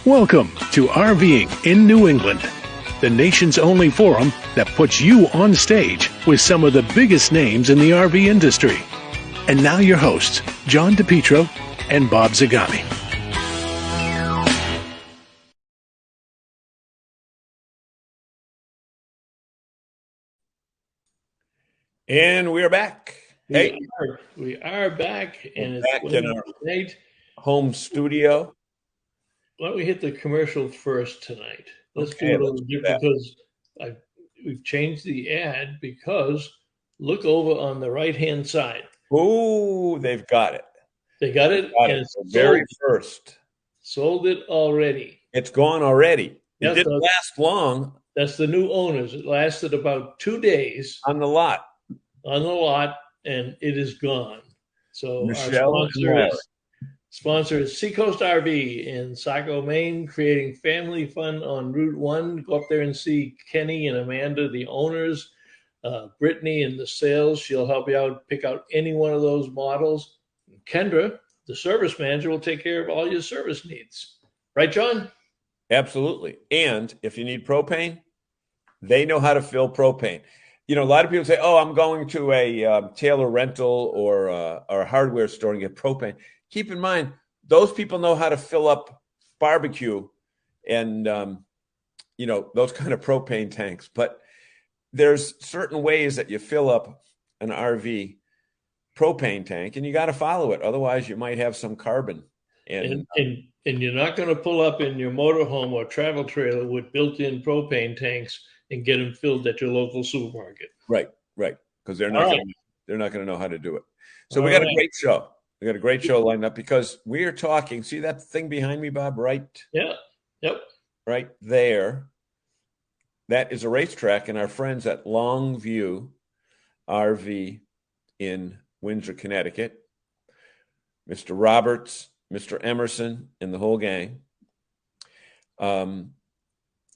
Welcome to RVing in New England, the nation's only forum that puts you on stage with some of the biggest names in the RV industry. And now your hosts, John DePietro and Bob Zagami. And we're back. We are back, and We're it's back in our tonight. home studio. Why don't we hit the commercial first tonight? Let's Okay, do it a little let's do different because we've changed the ad because look over on the right-hand side. Oh, they've got it. They got it, Got and it. it's The very first. sold it already. It's gone already. It Yes, didn't last long That's the new owners. It lasted about 2 days on the lot. on the lot, and it is gone. So Michelle our and Larry. sponsor is Seacoast RV in Saco, Maine, creating family fun on Route 1. Go up there and see Kenny and Amanda, the owners, Brittany in the sales. She'll help you out, pick out any one of those models. Kendra, the service manager, will take care of all your service needs. Right, John? Absolutely. And if you need propane, they know how to fill propane. You know, a lot of people say, oh, I'm going to a Taylor rental or a hardware store and get propane. Keep in mind, those people know how to fill up barbecue and, those kind of propane tanks. But there's certain ways that you fill up an RV propane tank, and you got to follow it. Otherwise, you might have some carbon. And you're not going to pull up in your motorhome or travel trailer with built-in propane tanks and get them filled at your local supermarket. Right, because they're not going to know how to do it. So we got a great show. We got a great show lined up because we are talking. See that thing behind me, Bob? Right? Yeah. Yep. Right there. That is a racetrack, and our friends at Longview RV in Windsor, Connecticut, Mr. Roberts, Mr. Emerson, and the whole gang. You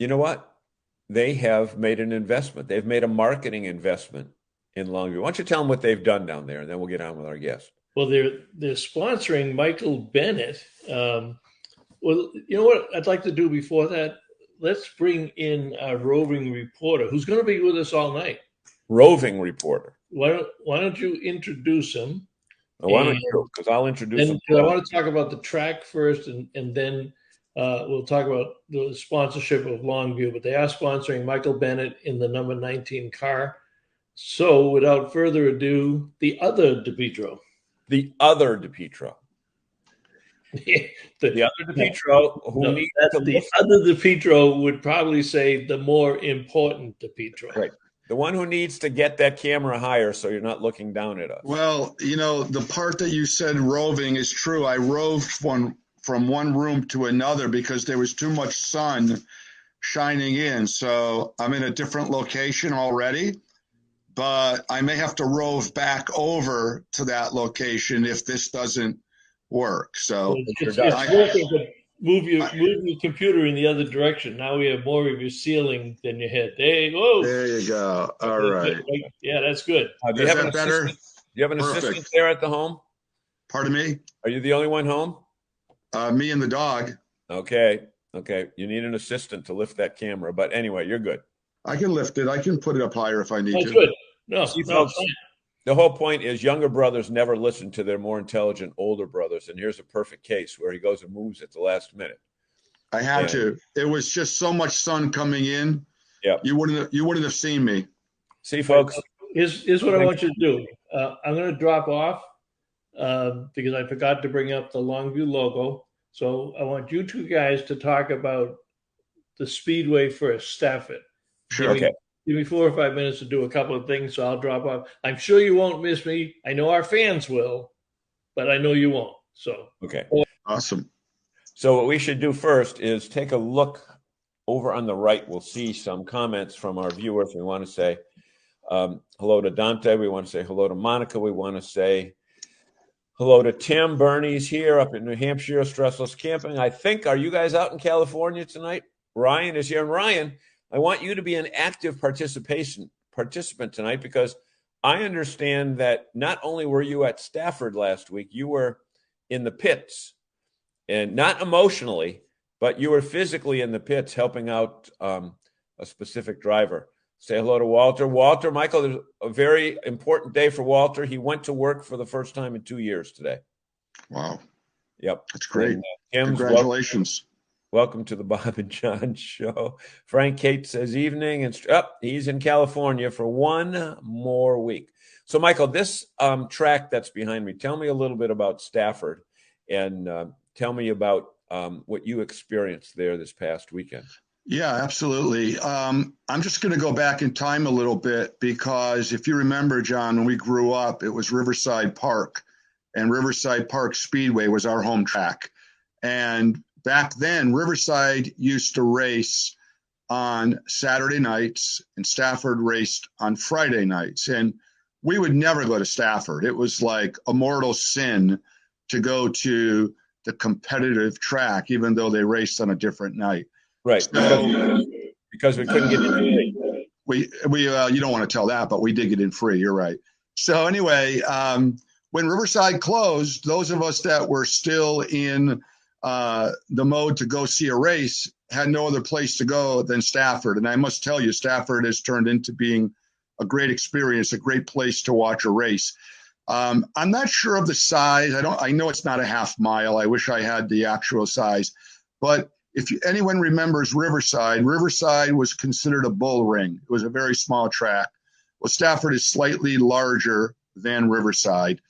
know what? They have made an investment. They've made a marketing investment in Longview. Why don't you tell them what they've done down there, and then we'll get on with our guest. Well, they're sponsoring Michael Bennett. Well, you know what I'd like to do before that? Let's bring in our roving reporter, who's going to be with us all night. Roving reporter. Why don't you introduce him? Why don't you? Because I'll introduce him. I want to talk about the track first, and then we'll talk about the sponsorship of Longview. But they are sponsoring Michael Bennett in the number 19 car. So, without further ado, the other DePietro. The other DePietro. The other DePietro who needs to the other DePietro would probably say the more important DePietro. Right. The one who needs to get that camera higher so you're not looking down at us. Well, the part that you said roving is true. I roved from one room to another because there was too much sun shining in. So I'm in a different location already, but I may have to rove back over to that location if this doesn't work. So it's working, but move your computer in the other direction. Now we have more of your ceiling than your head. There you go. All right. Yeah, that's good. Do you have an better? Do you have an assistant there at the home? Pardon me? Are you the only one home? Me and the dog. Okay. You need an assistant to lift that camera. But anyway, you're good. I can lift it. I can put it up higher if I need to. Good. No, folks, the whole point is younger brothers never listen to their more intelligent older brothers. And here's a perfect case where he goes and moves at the last minute. I had to. It was just so much sun coming in. Yeah. You wouldn't have seen me. See, folks. Here's what I want you to do. I'm going to drop off because I forgot to bring up the Longview logo. So I want you two guys to talk about the Speedway first, Stafford. Sure. Give me 4 or 5 minutes to do a couple of things, so I'll drop off. I'm sure you won't miss me. I know our fans will, but I know you won't. So okay, awesome. So what we should do first is take a look over on the right. We'll see some comments from our viewers. We want to say hello to Dante. We want to say hello to Monica. We want to say hello to Tim. Bernie's here up in New Hampshire, Stressless Camping. I think, are you guys out in California tonight? Ryan is here. And Ryan, I want you to be an active participant tonight because I understand that not only were you at Stafford last week, you were in the pits, and not emotionally, but you were physically in the pits helping out a specific driver. Say hello to Walter. Walter, Michael, there's a very important day for Walter. He went to work for the first time in 2 years today. Wow. Yep. That's great. And, Kim's, congratulations. Welcome to the Bob and John Show. Frank Kate says evening, and he's in California for 1 more week. So, Michael, this track that's behind me, tell me a little bit about Stafford, and tell me about what you experienced there this past weekend. Yeah, absolutely. I'm just going to go back in time a little bit because if you remember, John, when we grew up, it was Riverside Park, and Riverside Park Speedway was our home track. And back then, Riverside used to race on Saturday nights, and Stafford raced on Friday nights. And we would never go to Stafford. It was like a mortal sin to go to the competitive track, even though they raced on a different night. Right. So, because we couldn't get in. We you don't want to tell that, but we did get in free. You're right. So anyway, when Riverside closed, those of us that were still in the mode to go see a race had no other place to go than Stafford. And I must tell you, Stafford has turned into being a great experience, a great place to watch a race. I'm not sure of the size. I know it's not a half mile. I wish I had the actual size, but if anyone remembers Riverside was considered a bull ring. It was a very small track. Well, Stafford is slightly larger than Riverside.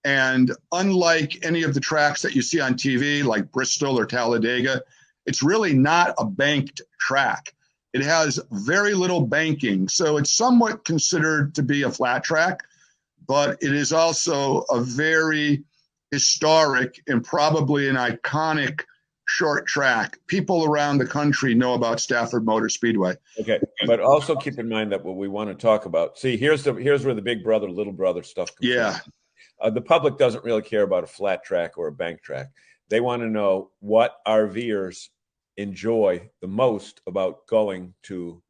And unlike any of the tracks that you see on TV, like Bristol or Talladega, it's really not a banked track. It has very little banking. So it's somewhat considered to be a flat track, but it is also a very historic and probably an iconic short track. People around the country know about Stafford Motor Speedway. Okay, but also keep in mind that what we want to talk about. See, here's where the big brother, little brother stuff comes from. The public doesn't really care about a flat track or a bank track. They want to know what RVers enjoy the most about going to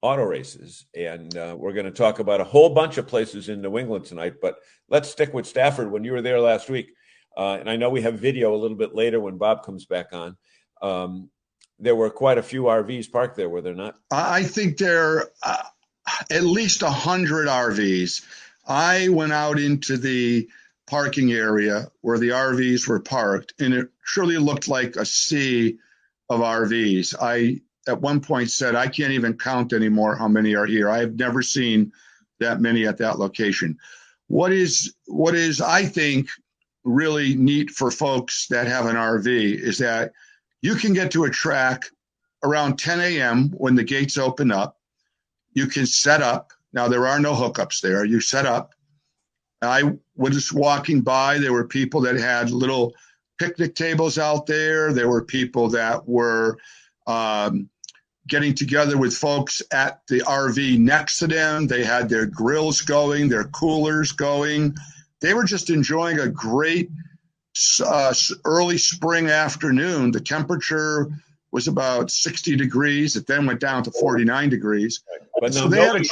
auto races. And we're going to talk about a whole bunch of places in New England tonight, but let's stick with Stafford. When you were there last week, and I know we have video a little bit later when Bob comes back on. There were quite a few RVs parked there, were there not? I think there are at least 100 RVs. I went out into the parking area where the RVs were parked, and it surely looked like a sea of RVs. I, at one point, said, I can't even count anymore how many are here. I have never seen that many at that location. What is I think, really neat for folks that have an RV is that you can get to a track around 10 a.m. when the gates open up. You can set up. Now, there are no hookups there. You set up. I was just walking by. There were people that had little picnic tables out there. There were people that were getting together with folks at the RV next to them. They had their grills going, their coolers going. They were just enjoying a great early spring afternoon. The temperature was about 60 degrees. It then went down to 49 degrees. But so nobody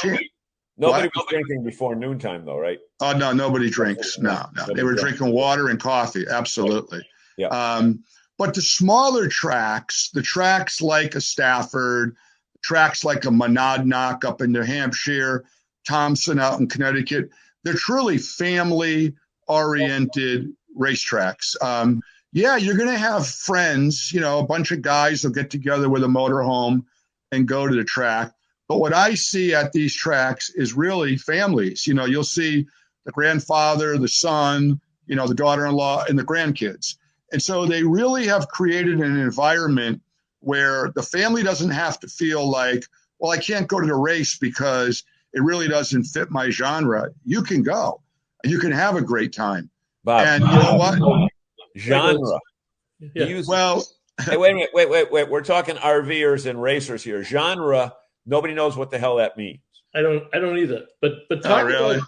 was drinking before noontime, though, right? Oh, no, nobody drinks. No. They were drinking water and coffee. Absolutely. Yeah. But the smaller tracks, the tracks like a Stafford, tracks like a Monadnock up in New Hampshire, Thompson out in Connecticut, they're truly family-oriented racetracks. Yeah, you're going to have friends, a bunch of guys will get together with a motorhome and go to the track. But what I see at these tracks is really families. You'll see the grandfather, the son, the daughter-in-law, and the grandkids. And so they really have created an environment where the family doesn't have to feel like, well, I can't go to the race because it really doesn't fit my genre. You can go. You can have a great time. Bob, and you know what? Genre. Yeah. Well, hey, wait a minute. Wait. We're talking RVers and racers here. Genre, nobody knows what the hell that means. I don't either. But not really.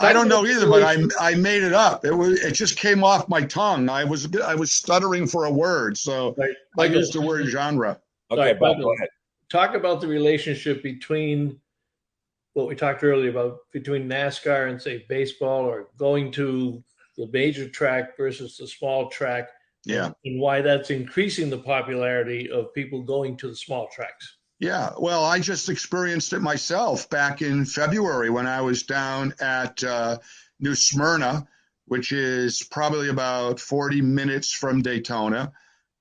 I don't know either, but I made it up. It just came off my tongue. I was stuttering for a word, so I used the word genre. Okay, Bob, go ahead. Talk about the relationship between what we talked earlier about between NASCAR and say baseball, or going to the major track versus the small track. Yeah. And why that's increasing the popularity of people going to the small tracks. Yeah, well, I just experienced it myself back in February when I was down at New Smyrna, which is probably about 40 minutes from Daytona,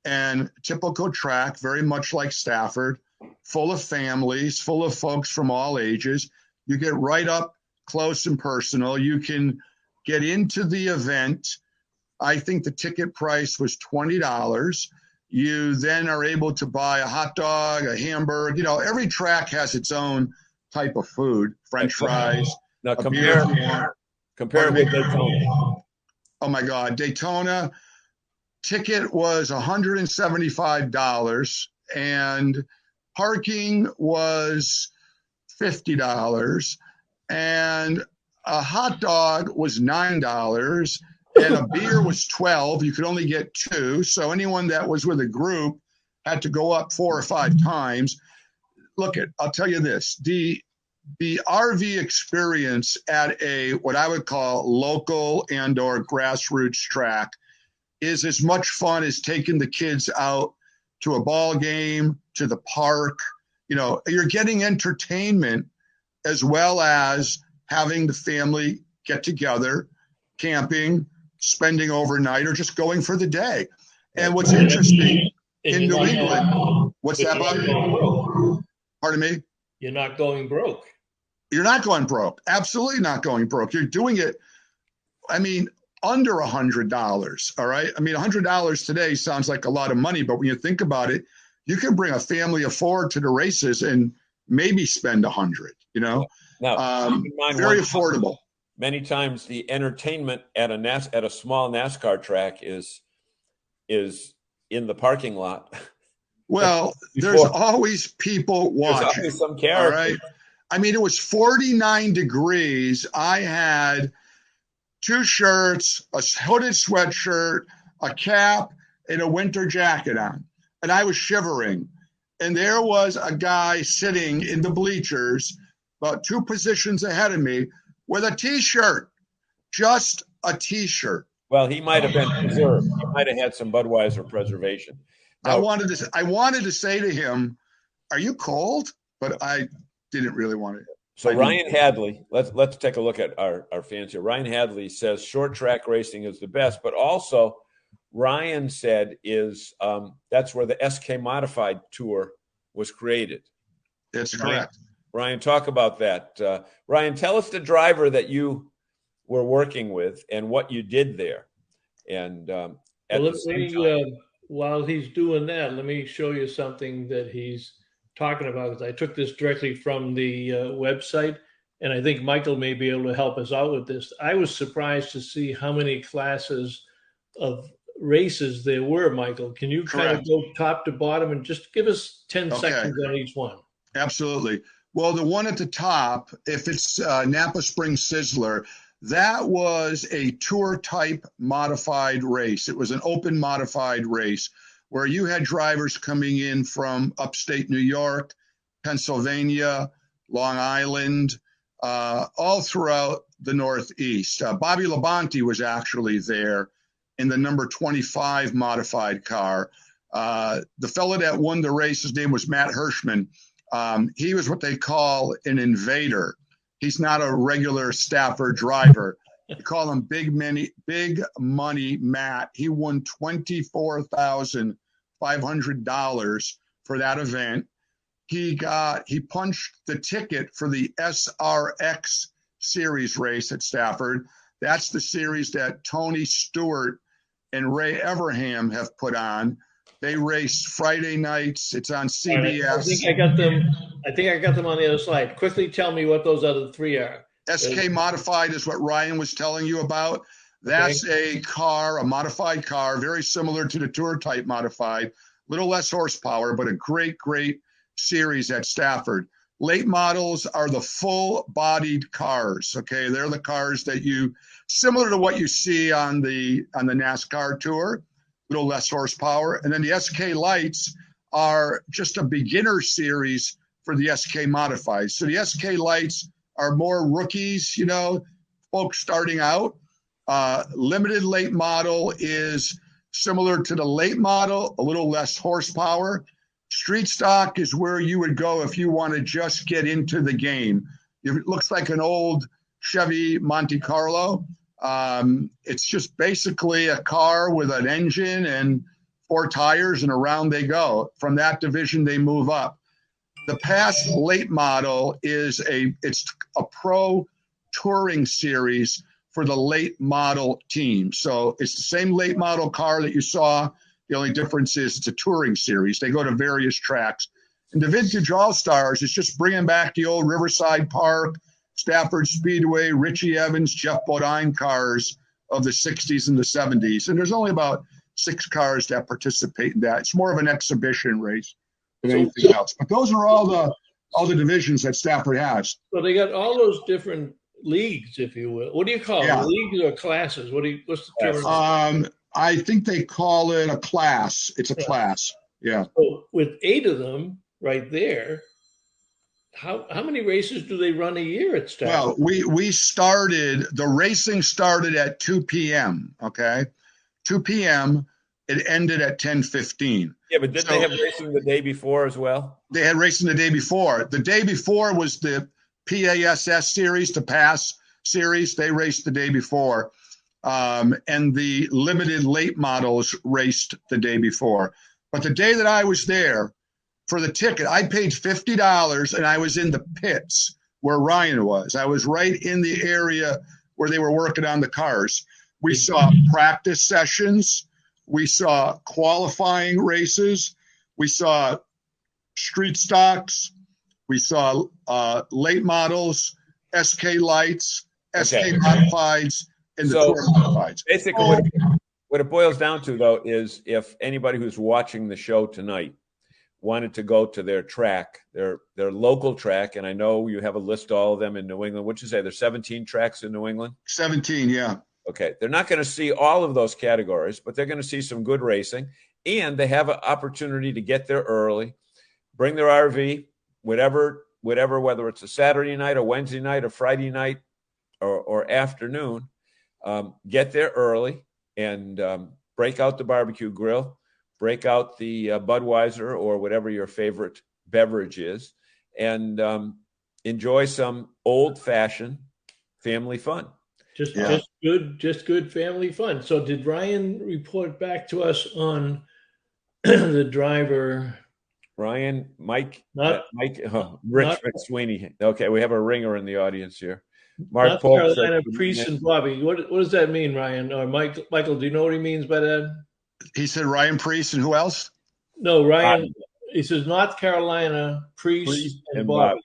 and typical track, very much like Stafford, full of families, full of folks from all ages. You get right up close and personal. You can get into the event. I think the ticket price was $20. You then are able to buy a hot dog, a hamburger. You know, every track has its own type of food, French fries. Now a beer if you want. compare it with Daytona. Oh my God, Daytona ticket was $175 and parking was $50 and a hot dog was $9 and a beer was $12. You could only get two. So anyone that was with a group had to go up 4 or 5 times. Look, I'll tell you this, the RV experience at a what I would call local and or grassroots track is as much fun as taking the kids out to a ball game, to the park. You know, you're getting entertainment as well as having the family get together, camping, spending overnight, or just going for the day. And what's interesting in New England, what's that about? Pardon me? You're not going broke. You're not going broke. Absolutely not going broke. You're doing it, I mean, under $100. All right. I mean, $100 today sounds like a lot of money, but when you think about it, you can bring a family of 4 to the races and maybe spend $100, you know, now, very affordable. Many times the entertainment at a small NASCAR track is in the parking lot. Well, there's always people watching. There's always some character. All right. I mean, it was 49 degrees. I had 2 shirts, a hooded sweatshirt, a cap, and a winter jacket on. And I was shivering. And there was a guy sitting in the bleachers about 2 positions ahead of me with a T-shirt, just a T-shirt. Well, he might have been preserved. He might have had some Budweiser preservation. Now, I wanted to say to him, "Are you cold?" But I didn't really want to. So Ryan Hadley, let's take a look at our fans here. Ryan Hadley says short track racing is the best, but also Ryan said is that's where the SK Modified Tour was created. That's correct. Ryan, talk about that. Ryan, tell us the driver that you were working with and what you did there. And while he's doing that, let me show you something that he's talking about. I took this directly from the website, and I think Michael may be able to help us out with this. I was surprised to see how many classes of races there were, Michael. Can you kind of go top to bottom and just give us 10 seconds on each one? Absolutely. Well, the one at the top, if it's Napa Springs Sizzler, that was a tour type modified race. It was an open modified race where you had drivers coming in from upstate New York, Pennsylvania, Long Island, all throughout the Northeast. Bobby Labonte was actually there in the number 25 modified car. The fellow that won the race, his name was Matt Hirschman. He was what they call an invader. He's not a regular Stafford driver. They call him Big Money Matt. He won $24,500 for that event. He punched the ticket for the SRX series race at Stafford. That's the series that Tony Stewart and Ray Everham have put on. They race Friday nights. It's on CBS. Right. I think I got them on the other slide. Quickly tell me what those other 3 are. SK Modified is what Ryan was telling you about. That's a modified car, very similar to the Tour Type Modified. Little less horsepower, but a great, great series at Stafford. Late models are the full-bodied cars. Okay, they're the cars that similar to what you see on the NASCAR Tour. Little less horsepower. And then the SK Lights are just a beginner series for the SK Modified. So the SK Lights are more rookies, folks starting out. Limited late model is similar to the late model, a little less horsepower. Street stock is where you would go if you want to just get into the game. It looks like an old Chevy Monte Carlo. It's just basically a car with an engine and 4 tires, and around they go. From that division, they move up. The past late model it's a pro touring series for the late model team. So it's the same late model car that you saw. The only difference is it's a touring series. They go to various tracks. And the Vintage All-Stars is just bringing back the old Riverside Park, Stafford Speedway, Richie Evans, Jeff Bodine cars of the 60s and the 70s. And there's only about 6 cars that participate in that. It's more of an exhibition race than anything else. But those are all the divisions that Stafford has. So they got all those different leagues, if you will. What do you call them? Leagues or classes? What's the term? I think they call it a class. It's a class. Yeah. So with 8 of them right there, how many races do they run a year at Stafford? Well, the racing started at 2 p.m., okay? 2 p.m., it ended at 10:15. Yeah, but didn't they have racing the day before as well? They had racing the day before. The day before was the PASS series, the PASS series. They raced the day before. And the limited late models raced the day before. But the day that I was there for the ticket, I paid $50 and I was in the pits where Ryan was. I was right in the area where they were working on the cars. We saw practice sessions. We saw qualifying races. We saw street stocks. We saw late models, SK lights, SK modifieds, and the tour modifieds. Basically, what it boils down to, though, is if anybody who's watching the show tonight wanted to go to their track, their local track, and I know you have a list of all of them in New England. What'd you say? There's 17 tracks in New England? 17, yeah. Okay. They're not going to see all of those categories, but they're going to see some good racing, and they have an opportunity to get there early, bring their RV, whatever, whether it's a Saturday night, a Wednesday night, a Friday night, or afternoon, get there early and break out the barbecue grill, break out the Budweiser or whatever your favorite beverage is, and enjoy some old-fashioned family fun. Just good family fun. So did Ryan report back to us on the driver? Ryan, Rich McSweeney. Okay, we have a ringer in the audience here. Mark Polk, Carolina, Priest, and Bobby. What does that mean, Ryan? Or Michael, do you know what he means by that? He said Ryan Priest and who else? No, Ryan. He says North Carolina, Priest and Bobby.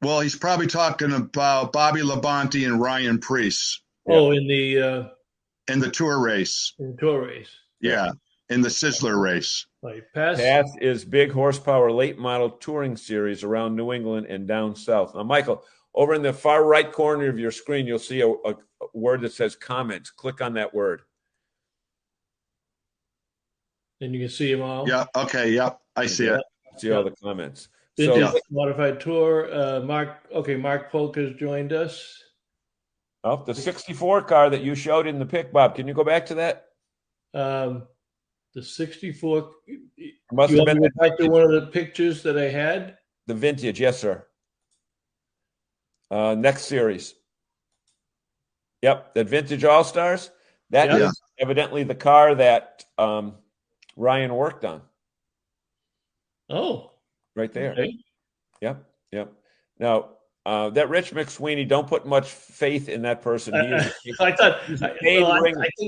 Well, he's probably talking about Bobby Labonte and Ryan Priest. Oh, in the tour race. In the tour race. Yeah, in the Sizzler race. Right. PASS is big horsepower late model touring series around New England and down south. Now, Michael, over in the far right corner of your screen, you'll see a word that says comments. Click on that word. And you can see them all. Yeah. Okay. Yep. I see it. See all the comments. Modified tour. Mark Polk has joined us. Oh, the 64 car that you showed in the pic, Bob. Can you go back to that? The 64. Must have been back to one of the pictures that I had. The vintage, yes, sir. Next series. Yep, that vintage All-Stars. That is evidently the car that Ryan worked on. Oh. Right there. Okay. Yep. Now, that Rich McSweeney, don't put much faith in that person. I think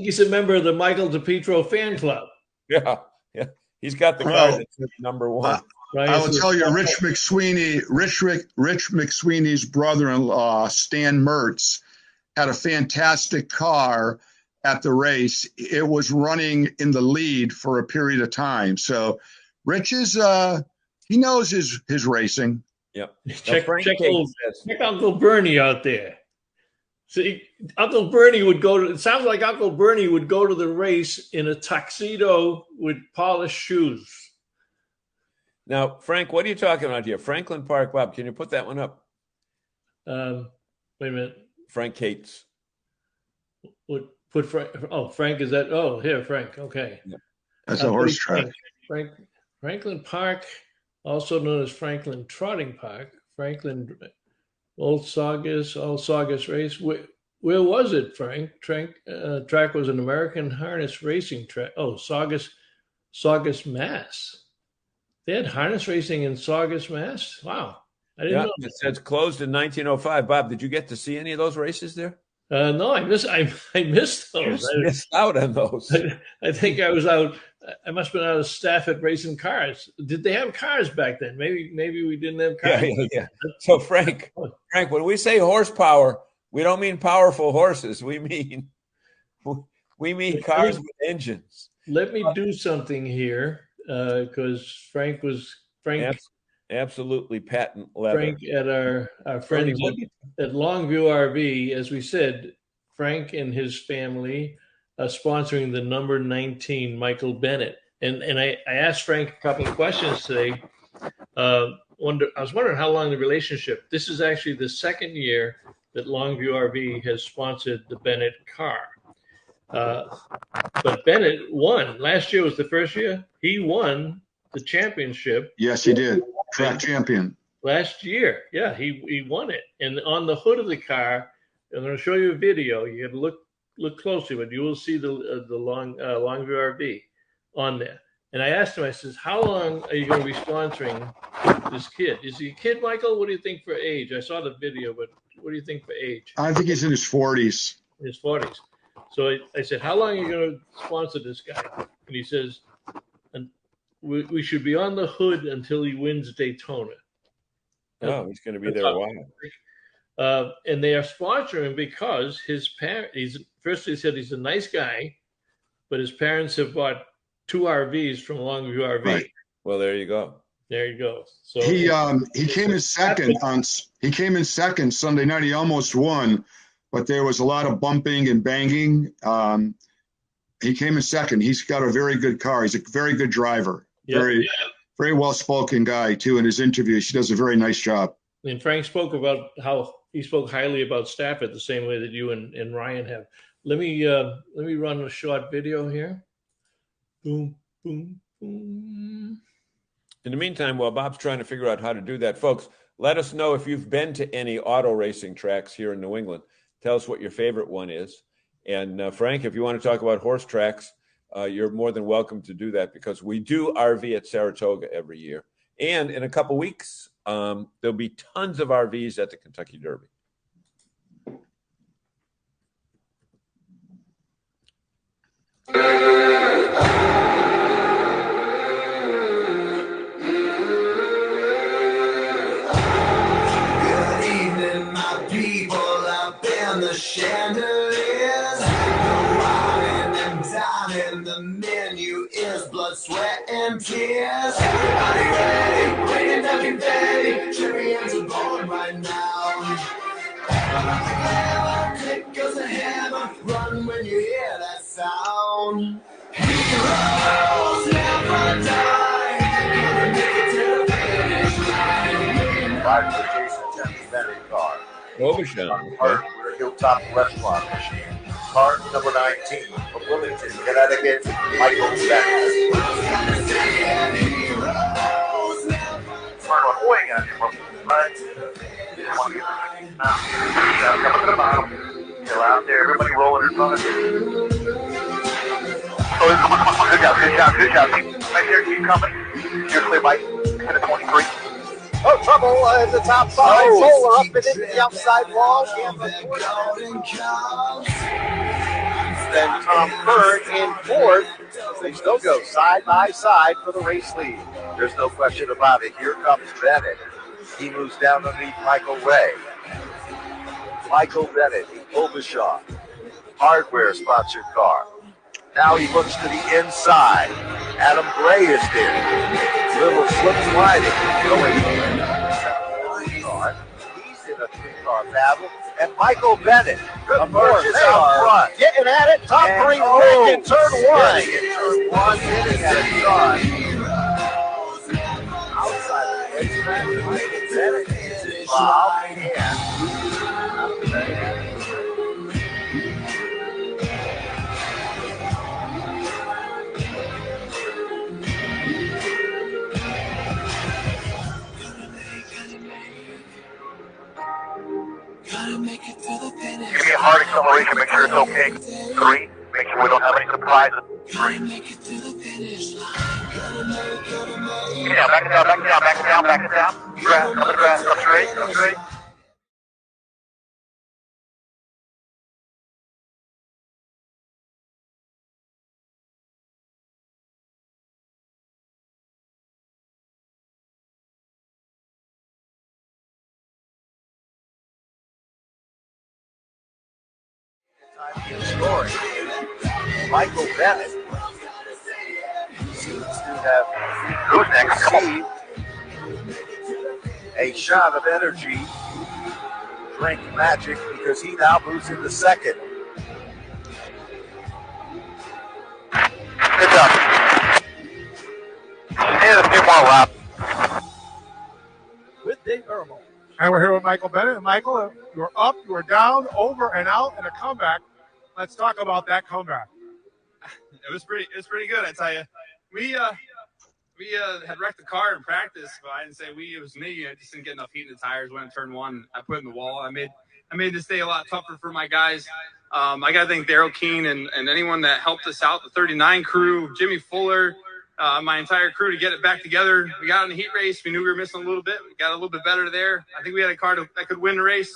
he's a member of the Michael DePietro fan club. Yeah. He's got the car that's number one. I will tell you, Rich McSweeney's brother-in-law, Stan Mertz, had a fantastic car at the race. It was running in the lead for a period of time. So Rich is he knows his racing. Yep. Check Uncle Bernie out there. See, Uncle Bernie would go to. It sounds like Uncle Bernie would go to the race in a tuxedo with polished shoes. Now, Frank, what are you talking about here? Franklin Park, Bob. Can you put that one up? Wait a minute. Frank Cates. What Put Frank. Oh, Frank is that? Oh, here, Frank. Okay. Yeah. That's a horse track. Franklin Park, also known as Franklin Trotting Park, Franklin Old Saugus Race. Where was it, Frank? Track was an American harness racing track. Oh, Saugus, Mass. They had harness racing in Saugus, Mass. Wow, I didn't know. It says closed in 1905. Bob, did you get to see any of those races there? No, I missed those. You missed out on those. I think I was out. I must have been out of staff at racing cars. Did they have cars back then? Maybe we didn't have cars. Yeah. So Frank, when we say horsepower, we don't mean powerful horses. We mean cars with engines. Let me do something here because Frank absolutely patent leather. Frank at our friends at Longview RV, as we said, Frank and his family sponsoring the number 19 Michael Bennett. And I asked Frank a couple of questions today. I was wondering how long the relationship. This is actually the second year that Longview RV has sponsored the Bennett car. But Bennett won. Last year was the first year. He won the championship. Yes, he did. Track champion. Last year. Yeah, he won it. And on the hood of the car, I'm going to show you a video. You have to look closely, but you will see the Longview RV on there. And I asked him, I says, how long are you going to be sponsoring this kid? Is he a kid, Michael? What do you think for age? I saw the video, but what do you think for age? I think he's in his 40s. In his 40s. So I said, how long are you going to sponsor this guy? And he says, we should be on the hood until he wins Daytona. Oh, he's going to be there a while. And they are sponsoring because his parents, first they said he's a nice guy, but his parents have bought 2 RVs from Longview RV. Right. Well, there you go. There you go. So He came in second Sunday night. He almost won, but there was a lot of bumping and banging. He came in second. He's got a very good car. He's a very good driver. Yep. Very well-spoken guy, too, in his interviews. He does a very nice job. And Frank spoke about how he spoke highly about Stafford the same way that you and Ryan have. Let me run a short video here. Boom, boom, boom. In the meantime, while Bob's trying to figure out how to do that, folks, let us know if you've been to any auto racing tracks here in New England. Tell us what your favorite one is. And Frank, if you want to talk about horse tracks, you're more than welcome to do that because we do RV at Saratoga every year. And in a couple weeks, there'll be tons of RVs at the Kentucky Derby. Good evening, my people up in the chandeliers. The wine and dining, the menu is blood, sweat, and tears. Everybody ready, waiting to confetti. Cheerios are born right now. Click goes the hammer, run when you hear that sound. Heroes never die, gonna make it to the finish line. Ride with Jason Ten's Bennett car. Robichon. We're Hilltop Restaurant Machine. Car number 19 from Wilmington, Connecticut, Michael Bennett. Turn on wing on him. Right. Coming to the bottom. Still out there. Everybody rolling in front of you. Oh, come on. Good job. Right there, keep coming. You're clear, Mike. Hit a 23. Oh, trouble at the top side. Solar up and into the outside wall. Then Tom Byrne in fourth. They still go side by side for the race lead. There's no question about it. Here comes Bennett. He moves down underneath Michael Ray. Michael Bennett, the Obashaw hardware sponsored car. Now he looks to the inside. Adam Gray is there. Little slip sliding. He's in a 3-car battle. And Michael Bennett emerges out front. Getting at it. Top 3 in turn 1. Turn 1, hitting at a shot. Outside the racetrack, Bennett is involved. Gotta make it to the finish. Give me a hard acceleration. Make sure it's okay. 3. Make sure we don't have any surprises. 3. Make it to the finish line. Gotta make. Yeah, back it down, back it down, back it down, back it down. Grass, come to grass, come straight, come straight. Time to get scoring. Michael Bennett seems to have who's next? Received a shot of energy drink magic because he now moves into second. Good job. And a few more laps. With Dave Irmo. And we're here with Michael Bennett. And Michael, you were up, you were down, over and out, and a comeback. Let's talk about that comeback. It was pretty good, I tell you. We had wrecked the car in practice, but I didn't say we. It was me. I just didn't get enough heat in the tires when I turned one. I put it in the wall. I made this day a lot tougher for my guys. I got to thank Daryl Keene and anyone that helped us out, the 39 crew, Jimmy Fuller, my entire crew to get it back together. We got in the heat race. We knew we were missing a little bit. We got a little bit better there. I think we had a car that could win the race.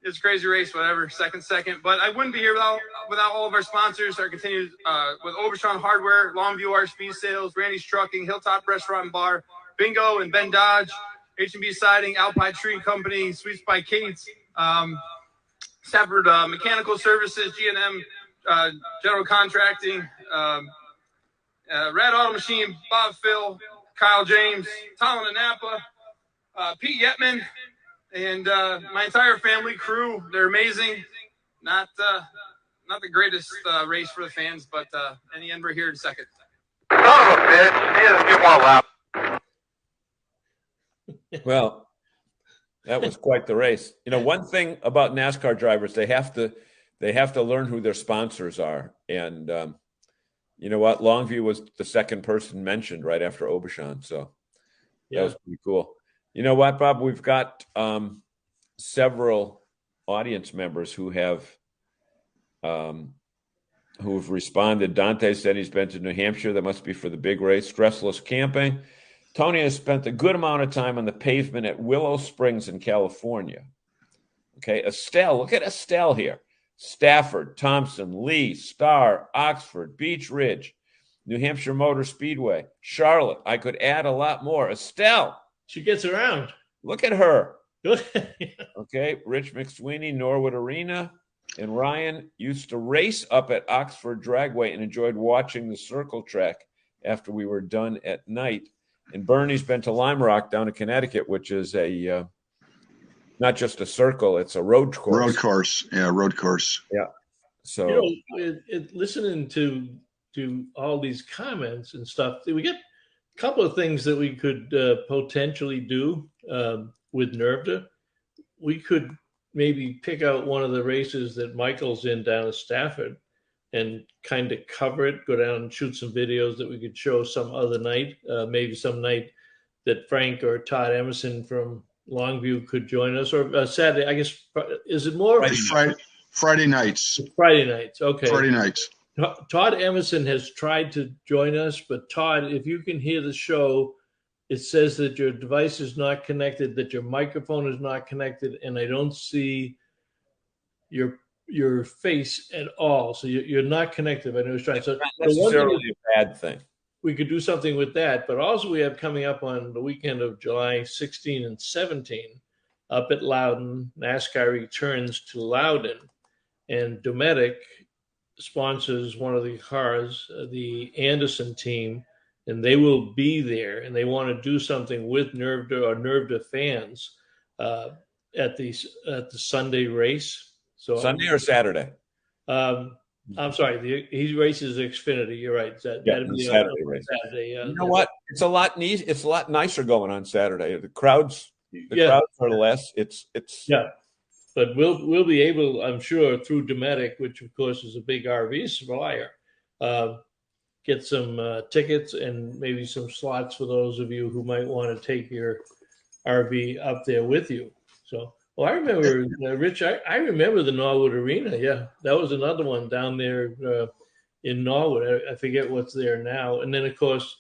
It's a crazy race, whatever, second. But I wouldn't be here without all of our sponsors. Our continued with Overshawn Hardware, Longview RV Sales, Randy's Trucking, Hilltop Restaurant and Bar, Bingo and Ben Dodge, H&B Siding, Alpine Tree Company, Sweets by Kate's, Stafford Mechanical Services, G&M General Contracting, Rad Auto Machine, Bob Phil, Kyle James, Talon and Napa, Pete Yetman, and my entire family crew. They're amazing. Not the greatest race for the fans, but in the end, we're here in second. Son of a bitch. He had a few more laps. Well, that was quite the race. You know, one thing about NASCAR drivers, they have to learn who their sponsors are. And you know what? Longview was the second person mentioned right after Obashan. So that was pretty cool. You know what, Bob? We've got several audience members who have who've responded. Dante said he's been to New Hampshire. That must be for the big race. Stressless camping. Tony has spent a good amount of time on the pavement at Willow Springs in California. Okay, Estelle, look at Estelle here. Stafford, Thompson, Lee, Starr, Oxford, Beach Ridge, New Hampshire Motor Speedway, Charlotte. I could add a lot more. Estelle. She gets around. Look at her. Good. Okay, Rich McSweeney, Norwood Arena. And Ryan used to race up at Oxford Dragway and enjoyed watching the circle track after we were done at night. And Bernie's been to Lime Rock down in Connecticut, which is a not just a circle, it's a road course. Road course. Yeah, road course. Yeah. So listening to all these comments and stuff, we get a couple of things that we could potentially do with NERVDA. We could maybe pick out one of the races that Michael's in down at Stafford and kind of cover it, go down and shoot some videos that we could show some other night, maybe some night that Frank or Todd Emerson from Longview could join us, or Saturday, I guess. Is it more? Friday nights. Friday nights, okay. Friday nights. Todd Emerson has tried to join us, but Todd, if you can hear the show, it says that your device is not connected, that your microphone is not connected, and I don't see your face at all. So you're not connected. I know he's trying. So not necessarily a bad thing. We could do something with that, but also we have coming up on the weekend of July 16 and 17 up at Loudon. NASCAR returns to Loudon, and Dometic sponsors one of the cars, the Anderson team, and they will be there, and they want to do something with NERVDA or NERVDA fans at the Sunday race. So Sunday or Saturday? I'm sorry. He races Xfinity. You're right. That'd be Saturday race. Saturday, you know what? It's a lot neat. It's a lot nicer going on Saturday. The crowds are less. It's But we'll be able, I'm sure, through Dometic, which of course is a big RV supplier, get some tickets and maybe some slots for those of you who might want to take your RV up there with you. So Oh, I remember, Rich. I remember the Norwood Arena. Yeah, that was another one down there in Norwood. I forget what's there now. And then, of course,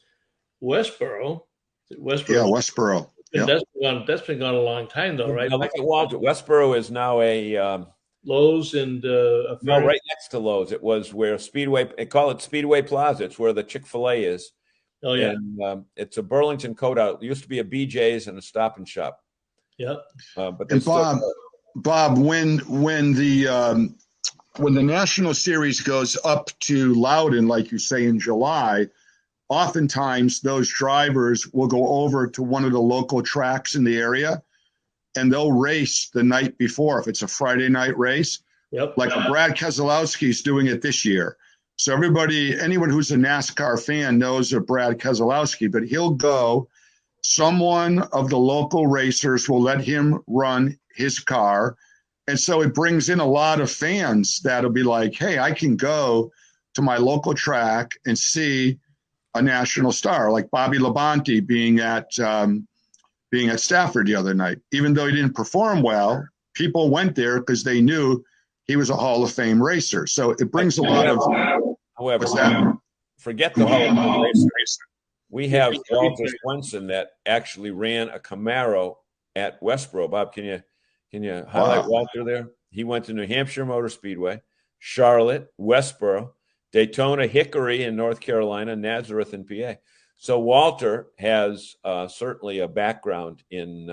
Westboro. Yeah, Westboro. And Yep. that's been gone a long time, though, right? Now look at Walter. Westboro is now a Lowe's and no, right next to Lowe's. It was where Speedway. They call it Speedway Plaza. It's where the Chick-fil-A is. Oh yeah, and it's a Burlington Coat-Out. It used to be a BJ's and a Stop and Shop. Yeah. But and Bob, when the National Series goes up to Loudon, like you say in July, oftentimes those drivers will go over to one of the local tracks in the area, and they'll race the night before if it's a Friday night race. Yep. Like Brad Keselowski's doing it this year. So anyone who's a NASCAR fan knows of Brad Keselowski, but he'll go. Someone of the local racers will let him run his car. And so it brings in a lot of fans that'll be like, hey, I can go to my local track and see a national star, like Bobby Labonte being at Stafford the other night. Even though he didn't perform well, people went there because they knew he was a Hall of Fame racer. So it brings a lot of. However, forget the Hall of Fame racer. We have Walter Swenson that actually ran a Camaro at Westboro. Bob, can you highlight Walter there? He went to New Hampshire Motor Speedway, Charlotte, Westboro, Daytona, Hickory in North Carolina, Nazareth in PA. So Walter has certainly a background in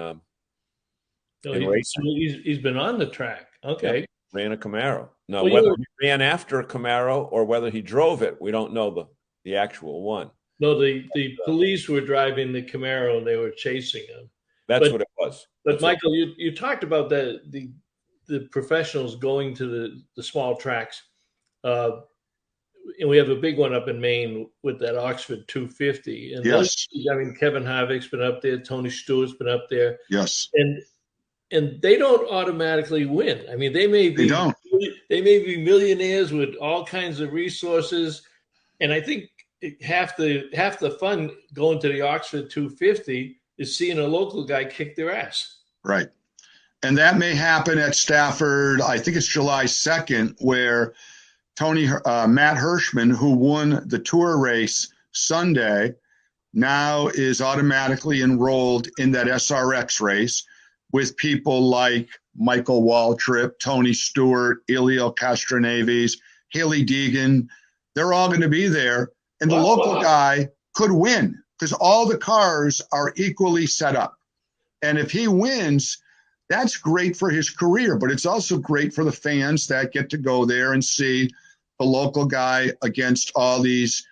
racing. He's been on the track. Okay. Yep. Ran a Camaro. Now, whether he ran after a Camaro or whether he drove it, we don't know the actual one. No, the police were driving the Camaro and they were chasing him. That's what it was. But Michael, you talked about the professionals going to the small tracks. And we have a big one up in Maine with that Oxford 250. And yes. Kevin Harvick's been up there. Tony Stewart's been up there. Yes. And they don't automatically win. I mean, they may be millionaires with all kinds of resources. And I think half the fun going to the Oxford 250 is seeing a local guy kick their ass. Right. And that may happen at Stafford. I think it's July 2nd, where Matt Hirschman, who won the Tour race Sunday, now is automatically enrolled in that SRX race with people like Michael Waltrip, Tony Stewart, Elio Castroneves, Haley Deegan. They're all going to be there. And the local guy could win because all the cars are equally set up. And if he wins, that's great for his career, but it's also great for the fans that get to go there and see the local guy against all these,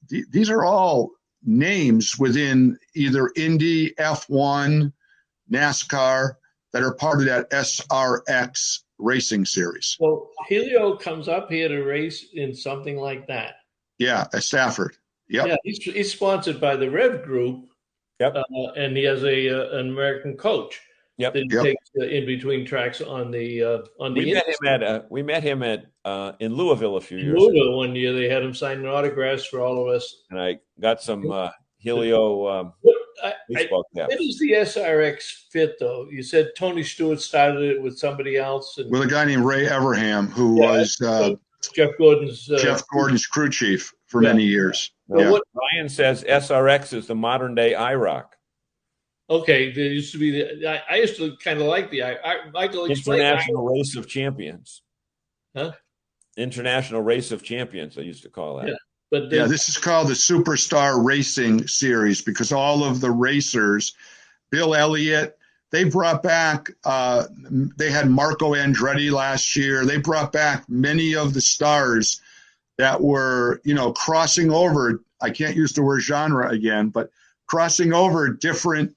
these are all names within either Indy, F1, NASCAR that are part of that SRX racing series. Well, Helio comes up here to race in something like that. Yeah, at Stafford. Yep. Yeah, he's sponsored by the Rev Group. Yep. And he has an American coach. Yep. That he takes in between tracks on the. We met him at in Louisville a few years ago. Louisville one year, they had him signing autographs for all of us. And I got some Helio baseball caps. Where does the SRX fit, though? You said Tony Stewart started it with somebody else. With a guy named Ray Everham, who was Jeff Gordon's crew chief for many years. Well, Ryan says SRX is the modern day IROC. Okay, there used to be I used to kind of like the Michael International Race of Champions. Huh? International Race of Champions, I used to call that. Yeah. But this is called the Superstar Racing Series because all of the racers, Bill Elliott, they brought back, they had Marco Andretti last year. They brought back many of the stars that were, crossing over. I can't use the word genre again, but crossing over different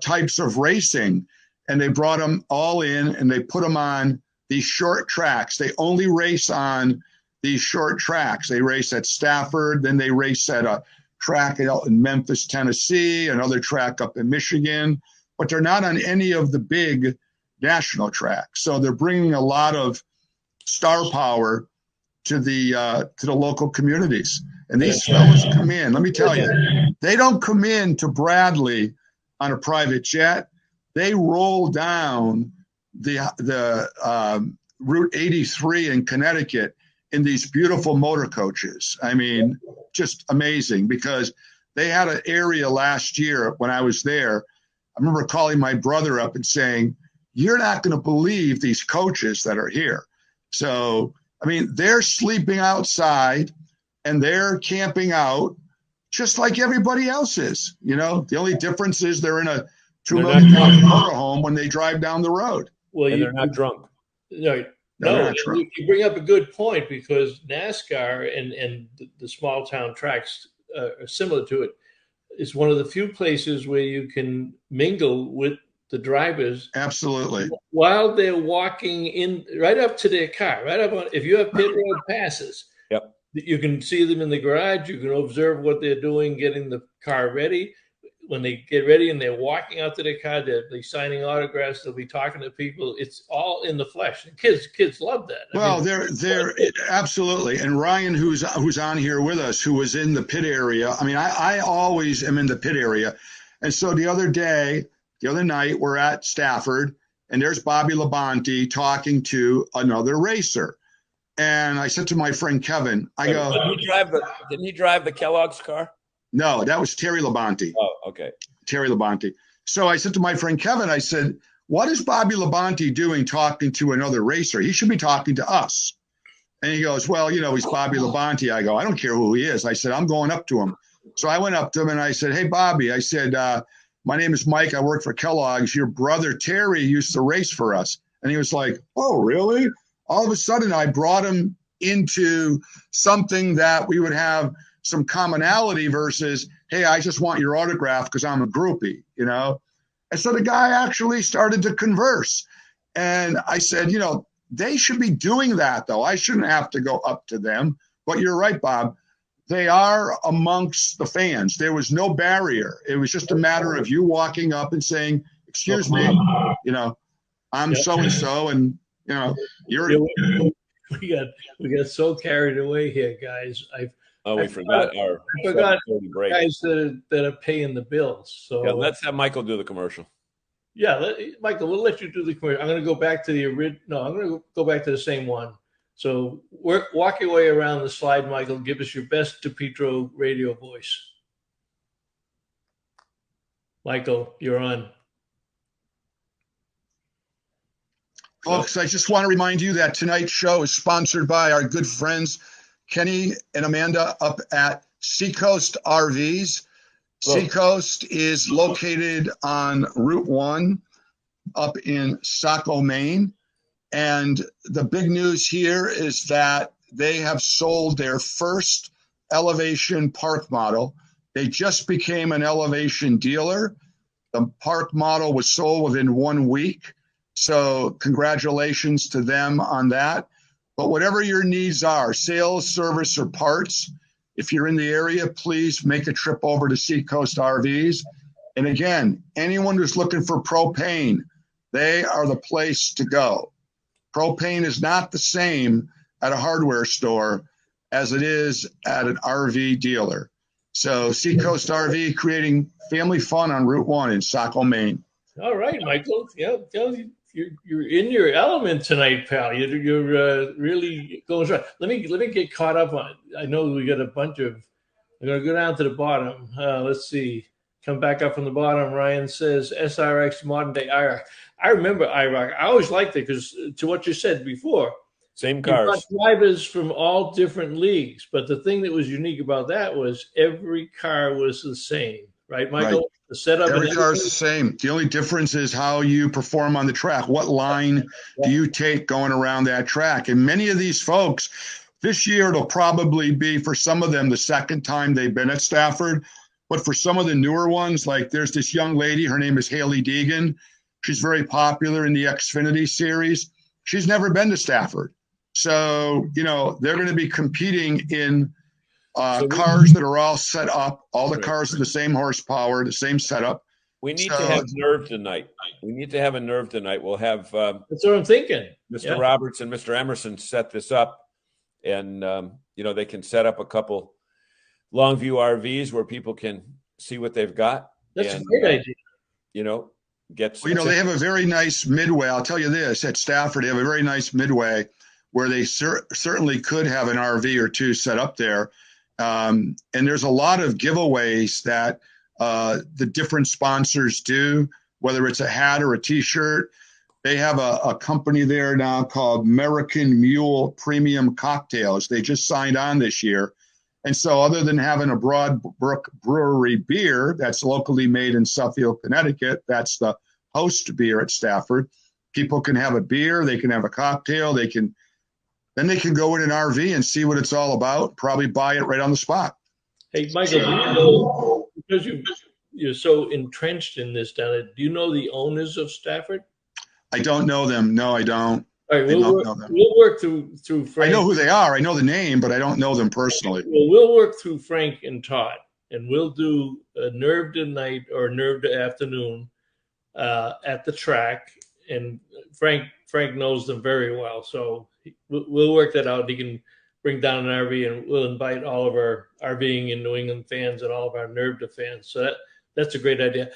types of racing. And they brought them all in and they put them on these short tracks. They only race on these short tracks. They race at Stafford, then they race at a track in Memphis, Tennessee, another track up in Michigan, but they're not on any of the big national tracks. So they're bringing a lot of star power to the local communities. And these fellas come in, let me tell you, they don't come in to Bradley on a private jet. they roll down the Route 83 in Connecticut in these beautiful motor coaches. I mean, just amazing, because they had an area last year when I was there. I remember calling my brother up and saying, "You're not going to believe these coaches that are here." So, I mean, they're sleeping outside and they're camping out just like everybody else is. You know, the only difference is they're in a $2 million motorhome when they drive down the road. Well, And they're not drunk. No, they're not you bring up a good point, because NASCAR and the small town tracks are similar to it. It's one of the few places where you can mingle with the drivers. Absolutely. While they're walking in, right up to their car, right up on, if you have pit road passes, Yep. you can see them in the garage. You can observe what they're doing, getting the car ready. When they get ready and they're walking out to their car, they'll be signing autographs. They'll be talking to people. It's all in the flesh. And kids love that. Well, they're absolutely. And Ryan, who's on here with us, who was in the pit area. I mean, I always am in the pit area. And so the other night, we're at Stafford, and there's Bobby Labonte talking to another racer. And I said to my friend Kevin, I go, didn't he drive the Kellogg's car? No, that was Terry Labonte. Oh, okay. Terry Labonte. So I said to my friend Kevin, I said, "What is Bobby Labonte doing talking to another racer? He should be talking to us." And he goes, "Well, you know, he's Bobby Labonte." I go, "I don't care who he is." I said, "I'm going up to him." So I went up to him and I said, "Hey, Bobby," I said, "My name is Mike. I work for Kellogg's. Your brother Terry used to race for us." And he was like, "Oh, really?" All of a sudden, I brought him into something that we would have some commonality versus, "Hey, I just want your autograph because I'm a groupie," you know? And so the guy actually started to converse. And I said, you know, they should be doing that, though. I shouldn't have to go up to them. But you're right, Bob. They are amongst the fans. There was no barrier. It was just a matter of you walking up and saying, "Excuse me, you know, I'm so-and-so, and, you know, you're." We got so carried away here, guys. We forgot our break. Guys that are paying the bills. So yeah, let's have Michael do the commercial. Yeah, Michael, we'll let you do the commercial. I'm going to go back to the original. No, I'm going to go back to the same one. So walk your way around the slide, Michael. Give us your best DePietro radio voice. Michael, you're on. Folks, I just want to remind you that tonight's show is sponsored by our good friends Kenny and Amanda up at Seacoast RVs. Seacoast is located on Route 1 up in Saco, Maine. And the big news here is that they have sold their first Elevation Park model. They just became an Elevation dealer. The Park model was sold within 1 week. So congratulations to them on that. But whatever your needs are, sales, service, or parts, if you're in the area, please make a trip over to Seacoast RVs. And again, anyone who's looking for propane, they are the place to go. Propane is not the same at a hardware store as it is at an RV dealer. So Seacoast RV, creating family fun on Route 1 in Saco, Maine. All right, Michael. Yeah, you're in your element tonight, pal. You're really going strong. Let me get caught up on it. I know we got a bunch of. I'm going to go down to the bottom. Let's see. Come back up from the bottom. Ryan says SRX modern day IROC. I remember IROC. I always liked it because, to what you said before, same cars, drivers from all different leagues. But the thing that was unique about that was every car was the same, right, Michael? Right. The setup. Every car is the same. The only difference is how you perform on the track. What line do you take going around that track? And many of these folks, this year it'll probably be, for some of them, the second time they've been at Stafford. But for some of the newer ones, like there's this young lady, her name is Haley Deegan. She's very popular in the Xfinity series. She's never been to Stafford. So, you know, they're going to be competing in cars that are all set up. All the cars are the same horsepower, the same setup. We need to have nerve tonight. We'll have that's what I'm thinking. Mr. Roberts and Mr. Emerson set this up, and you know, they can set up a couple Longview RVs where people can see what they've got. That's a great idea. You know, gets. Well, they have a very nice midway. I'll tell you this: at Stafford, they have a very nice midway where they certainly could have an RV or two set up there. And there's a lot of giveaways that the different sponsors do, whether it's a hat or a T-shirt. They have a company there now called American Mule Premium Cocktails. They just signed on this year. And so other than having a Broad Brook Brewery beer that's locally made in Suffield, Connecticut, that's the host beer at Stafford, people can have a beer, they can have a cocktail, they can go in an RV and see what it's all about, probably buy it right on the spot. Hey, Michael, because you're so entrenched in this down there, do you know the owners of Stafford? I don't know them. No, I don't. All right, we'll work through Frank. I know who they are. I know the name, but I don't know them personally. Well, we'll work through Frank and Todd, and we'll do a nerved night or nerved afternoon at the track. And Frank knows them very well, so we'll work that out. He can bring down an RV, and we'll invite all of our RVing in New England fans and all of our nerved fans. So that's a great idea.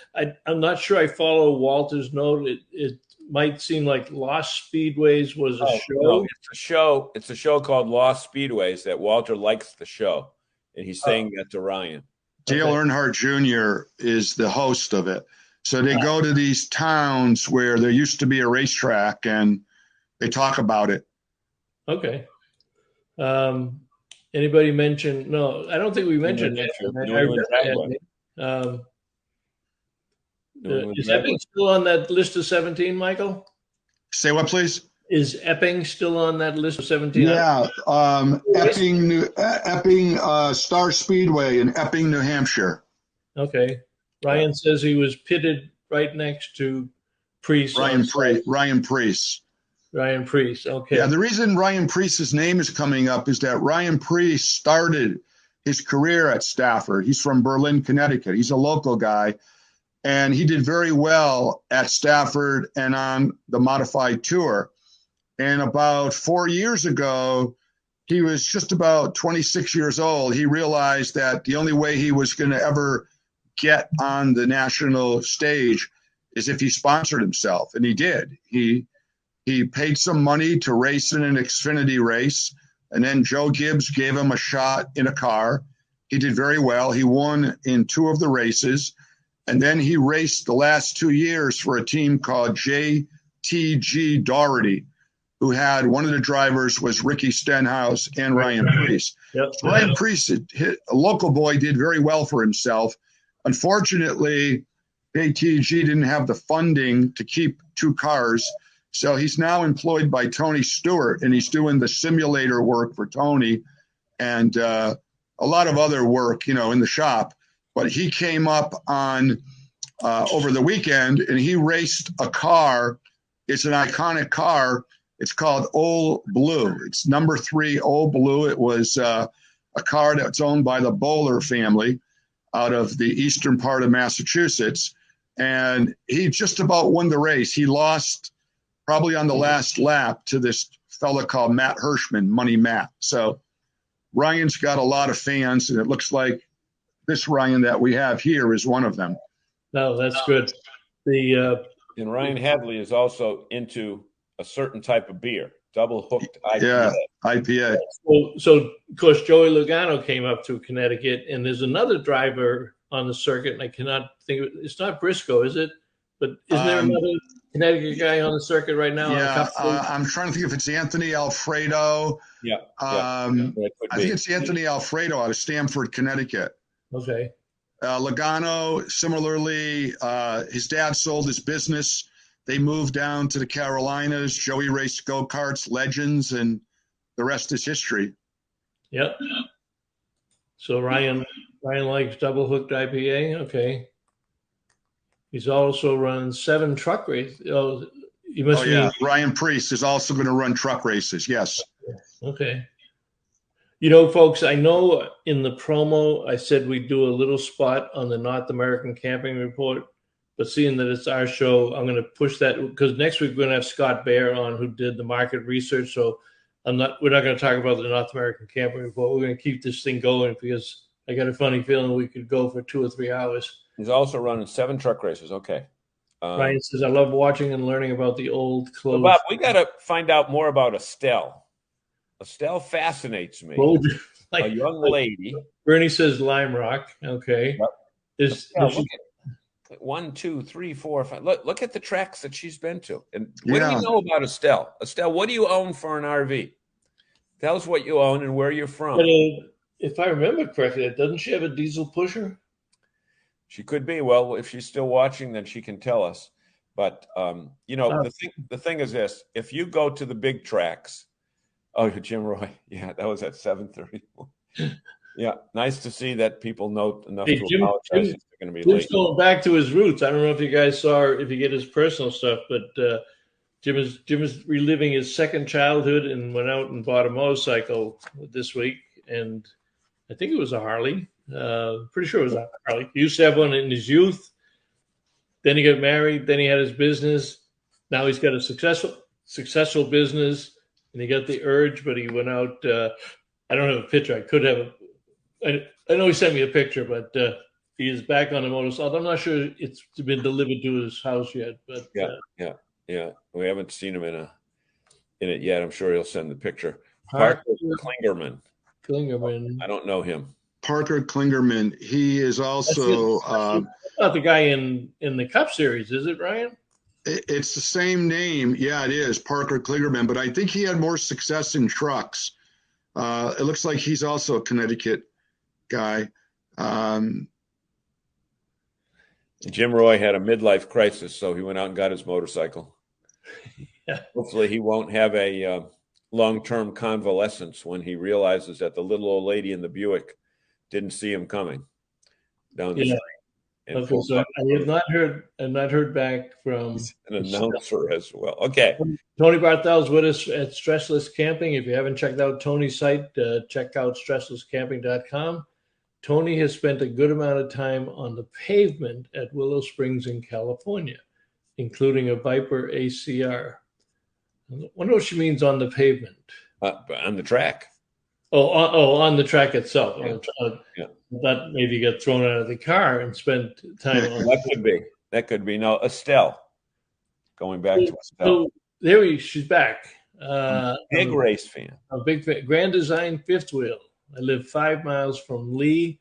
I'm not sure I follow Walter's note. It might seem like Lost Speedways was a show. No, it's a show. It's a show called Lost Speedways that Walter likes the show, and he's saying that to Ryan. Dale Earnhardt Jr. is the host of it. So they go to these towns where there used to be a racetrack, and they talk about it. Okay. Anybody mention? No, I don't think we mentioned that. Is Epping still on that list of 17, Michael? Say what, please? Is Epping still on that list of 17? Yeah, Epping Star Speedway in Epping, New Hampshire. Okay. Ryan says he was pitted right next to Priest. Ryan Priest. Ryan Priest. Okay. Yeah, the reason Ryan Priest's name is coming up is that Ryan Priest started his career at Stafford. He's from Berlin, Connecticut. He's a local guy. And he did very well at Stafford and on the modified tour. And about 4 years ago, he was just about 26 years old. He realized that the only way he was going to ever get on the national stage is if he sponsored himself. And he did. He paid some money to race in an Xfinity race. And then Joe Gibbs gave him a shot in a car. He did very well. He won in 2 of the races. And then he raced the last 2 years for a team called JTG Doherty, who had one of the drivers was Ricky Stenhouse and Ryan Priest. Yep. So Ryan Priest, a local boy, did very well for himself. Unfortunately, JTG didn't have the funding to keep 2 cars. So he's now employed by Tony Stewart, and he's doing the simulator work for Tony and a lot of other work, in the shop. But he came up on over the weekend, and he raced a car. It's an iconic car. It's called Old Blue. It's number 3 Old Blue. It was a car that's owned by the Bowler family out of the eastern part of Massachusetts. And he just about won the race. He lost probably on the last lap to this fella called Matt Hirschman, Money Matt. So Ryan's got a lot of fans, and it looks like this Ryan that we have here is one of them. No, that's good. And Ryan Hadley is also into a certain type of beer, double hooked IPA. Yeah, IPA. So of course, Joey Logano came up to Connecticut, and there's another driver on the circuit, and I cannot think of it. It's not Briscoe, is it? But isn't there another Connecticut guy on the circuit right now? Yeah, I'm trying to think if it's Anthony Alfredo. Yeah. I think it's Anthony Alfredo out of Stamford, Connecticut. Okay. Logano, similarly, his dad sold his business. They moved down to the Carolinas. Joey raced go-karts, Legends, and the rest is history. Yep. So Ryan likes double hooked IPA. Okay. He's also run 7 truck races. Oh, you must mean Ryan Priest is also going to run truck races. Yes. Okay. Folks, I know in the promo I said we'd do a little spot on the North American Camping Report, but seeing that it's our show, I'm going to push that because next week we're going to have Scott Baer on, who did the market research. So we're not going to talk about the North American Camping Report. We're going to keep this thing going because I got a funny feeling we could go for 2 or 3 hours. He's also running 7 truck races. Okay. Ryan says, I love watching and learning about the old clothes. Bob, we got to find out more about Estelle. Estelle fascinates me. A young lady. Bernie says Lime Rock. Okay. Yep. Look at 1, 2, 3, 4, 5. Look at the tracks that she's been to. And what do you know about Estelle? Estelle, what do you own for an RV? Tell us what you own and where you're from. But, if I remember correctly, doesn't she have a diesel pusher? She could be. Well, if she's still watching, then she can tell us. But the thing is this: if you go to the big tracks, Jim Roy, yeah, that was at 7:30. Yeah, nice to see that people know enough to apologize if they're going to be late. Jim's going back to his roots. I don't know if you guys saw, if you get his personal stuff, but Jim is reliving his second childhood and went out and bought a motorcycle this week, and I think it was a Harley. Pretty sure it was a Harley. He used to have one in his youth. Then he got married. Then he had his business. Now he's got a successful business, and he got the urge, but he went out. I don't have a picture. I could have. I know he sent me a picture, but he is back on the motorcycle. I'm not sure it's been delivered to his house yet. But yeah. We haven't seen him in it yet. I'm sure he'll send the picture. Parker Klingerman. I don't know him. Parker Klingerman. He is also not the guy in the Cup Series, is it, Ryan? It's the same name. Yeah, it is Parker Klingerman, but I think he had more success in trucks. It looks like he's also a Connecticut guy. Jim Roy had a midlife crisis, so he went out and got his motorcycle. Yeah. Hopefully he won't have a long-term convalescence when he realizes that the little old lady in the Buick didn't see him coming down the street. Okay, so I have not heard back from an announcer as well. Okay. Tony Barthel's with us at Stressless Camping. If you haven't checked out Tony's site, check out stresslesscamping.com. Tony has spent a good amount of time on the pavement at Willow Springs in California, including a Viper ACR. I wonder what she means on the pavement. On the track. On the track itself. Yeah. That maybe got thrown out of the car and spent time on. That could be. No, Estelle. Going back to Estelle. So she's back. Big race fan. A big fan. Grand Design fifth wheel. I live 5 miles from Lee,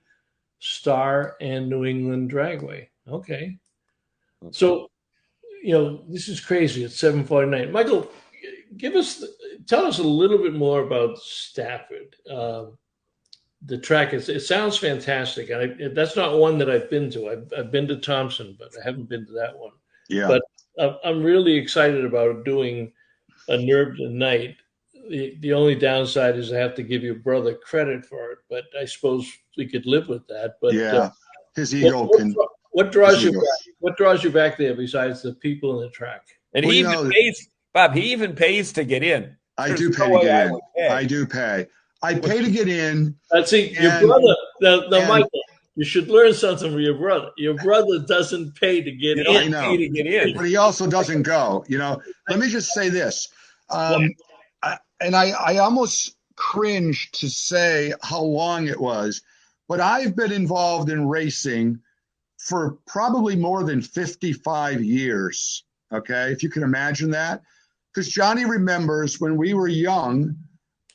Star, and New England Dragway. Okay. So, this is crazy. It's 7:49. Michael, tell us a little bit more about Stafford. The track it sounds fantastic, and that's not one that I've been to. I've been to Thompson, but I haven't been to that one. Yeah. But I'm really excited about doing a Nerved Night. The only downside is I have to give your brother credit for it, but I suppose we could live with that. But yeah, his ego What draws you back? What draws you back there besides the people in the track? And he even pays, Bob. He even pays to get in. I do pay to get in. I do pay. I pay to get in. See, your brother. Now, Michael, you should learn something from your brother. Your brother doesn't pay to get in. I know, but he also doesn't go. Let me just say this. I almost cringe to say how long it was, but I've been involved in racing for probably more than 55 years. Okay. If you can imagine that, because Johnny remembers when we were young,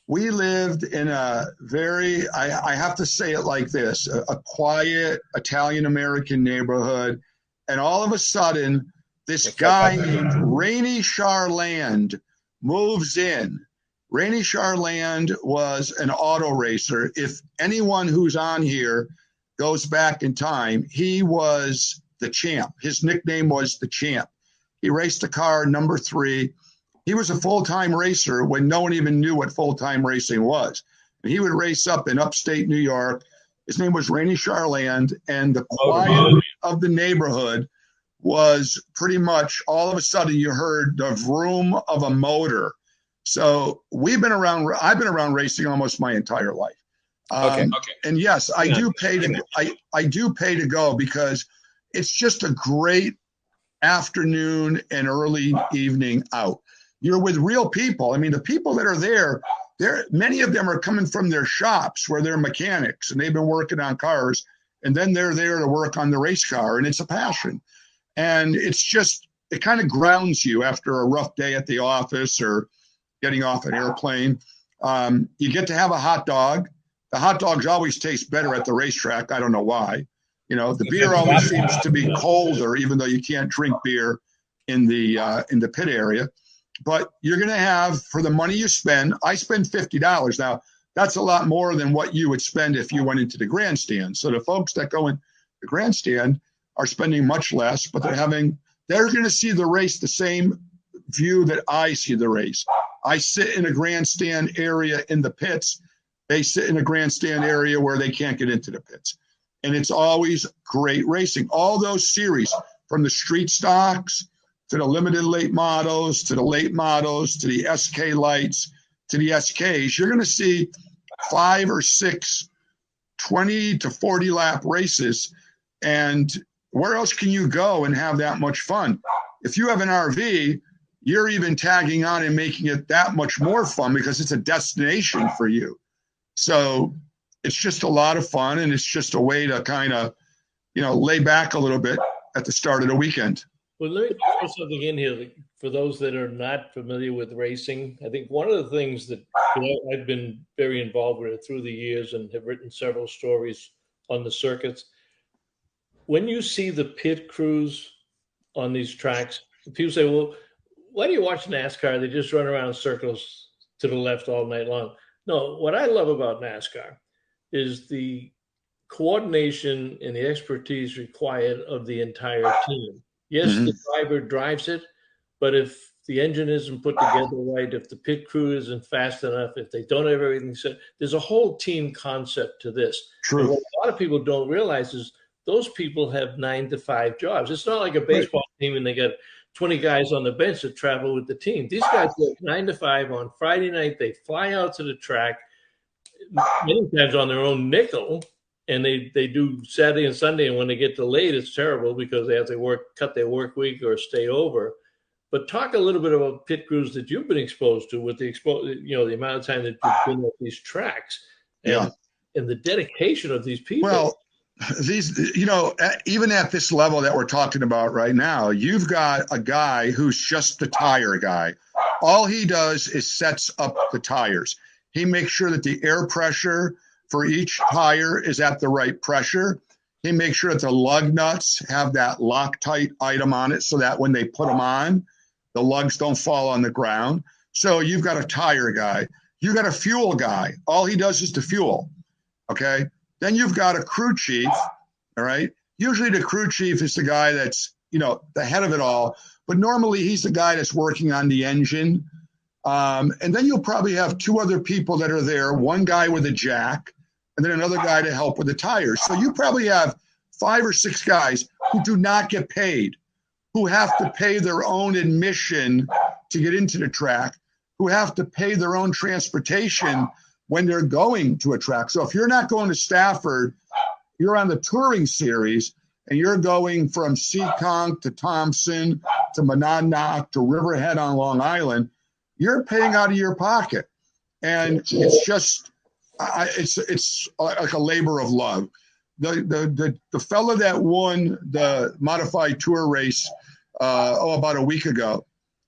we lived in a very, I have to say it like this, a quiet Italian-American neighborhood. And all of a sudden, this guy named Rainey Charland moves in. Rainey Charland was an auto racer. If anyone who's on here goes back in time, he was the champ. His nickname was the champ. He raced the car number 3. He was a full-time racer when no one even knew what full-time racing was. And he would race up in upstate New York. His name was Rainey Charland, and the quiet of the neighborhood was pretty much all of a sudden you heard the vroom of a motor. So I've been around racing almost my entire life. Okay. And yes, I do pay to go because it's just a great afternoon and early evening out. You're with real people. I mean, the people that are there, many of them are coming from their shops where they're mechanics and they've been working on cars, and then they're there to work on the race car, and it's a passion. And it kind of grounds you after a rough day at the office or getting off an airplane. You get to have a hot dog. The hot dogs always taste better at the racetrack. I don't know why. The beer always seems to be colder, even though you can't drink beer in the pit area. But you're going to have, for the money you spend, I spend $50. Now, that's a lot more than what you would spend if you went into the grandstand. So the folks that go in the grandstand are spending much less, but they're going to see the race the same view that I see the race. I sit in a grandstand area in the pits. They sit in a grandstand area where they can't get into the pits. And it's always great racing. All those series, from the street stocks to the limited late models, to the late models, to the SK lights, to the SKs, you're going to see 5 or 6 20 to 40 lap races. And where else can you go and have that much fun? If you have an RV, you're even tagging on and making it that much more fun because it's a destination for you. So it's just a lot of fun, and it's just a way to kind of, lay back a little bit at the start of the weekend. Well, let me throw something in here for those that are not familiar with racing. I think one of the things that I've been very involved with through the years and have written several stories on the circuits. When you see the pit crews on these tracks, people say, well, why do you watch NASCAR? They just run around in circles to the left all night long. No, what I love about NASCAR is the coordination and the expertise required of the entire team. Yes, the driver drives it, but if the engine isn't put together right, if the pit crew isn't fast enough, if they don't have everything set, there's a whole team concept to this. True. And what a lot of people don't realize is those people have 9 to 5 jobs. It's not like a baseball team and they got 20 guys on the bench that travel with the team. These guys work 9 to 5 on Friday night. They fly out to the track, many times on their own nickel, and they do Saturday and Sunday. And when they get delayed, it's terrible because they have to cut their work week or stay over. But talk a little bit about pit crews that you've been exposed to with the amount of time that you've been at these tracks and the dedication of these people. Well, these, even at this level that we're talking about right now, you've got a guy who's just the tire guy. All he does is sets up the tires. He makes sure that the air pressure for each tire is at the right pressure. He makes sure that the lug nuts have that Loctite item on it so that when they put them on, the lugs don't fall on the ground. So you've got a tire guy. You've got a fuel guy. All he does is the fuel, okay? Then you've got a crew chief, all right? Usually the crew chief is the guy that's, the head of it all, but normally he's the guy that's working on the engine. And then you'll probably have 2 other people that are there, one guy with a jack, and then another guy to help with the tires. So you probably have 5 or 6 guys who do not get paid, who have to pay their own admission to get into the track, who have to pay their own transportation when they're going to a track. So if you're not going to Stafford, you're on the touring series, and you're going from Seekonk to Thompson to Monadnock to Riverhead on Long Island, you're paying out of your pocket. And it's just, it's like a labor of love. The fellow that won the modified tour race about a week ago,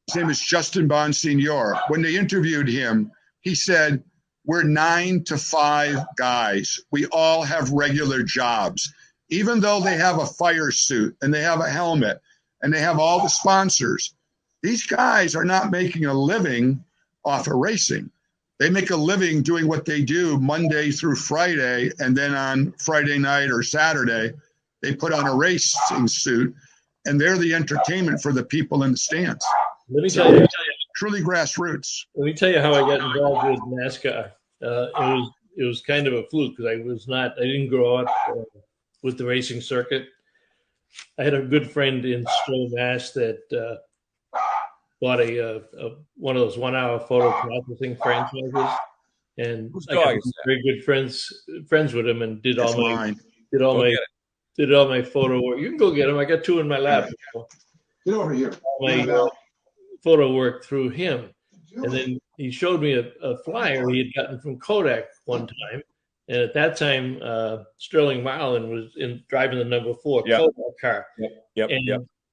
his name is Justin Bonsignor. When they interviewed him, he said, we're 9 to 5 guys. We all have regular jobs. Even though they have a fire suit and they have a helmet and they have all the sponsors, these guys are not making a living off of racing. They make a living doing what they do Monday through Friday, and then on Friday night or Saturday, they put on a racing suit, and they're the entertainment for the people in the stands. Let me tell you, truly grassroots. Let me tell you how I got involved with NASCAR. It was kind of a fluke because I didn't grow up with the racing circuit. I had a good friend in Stowe, Mass that bought one of those 1-hour photo processing franchises, and I got very good friends with him, and did all my photo work. You can go get them. I got 2 in my lap. Get over here. My photo work through him, and then he showed me a flyer he had gotten from Kodak one time. And at that time, Sterling Marlin was driving the number 4 Kodak car. Yep.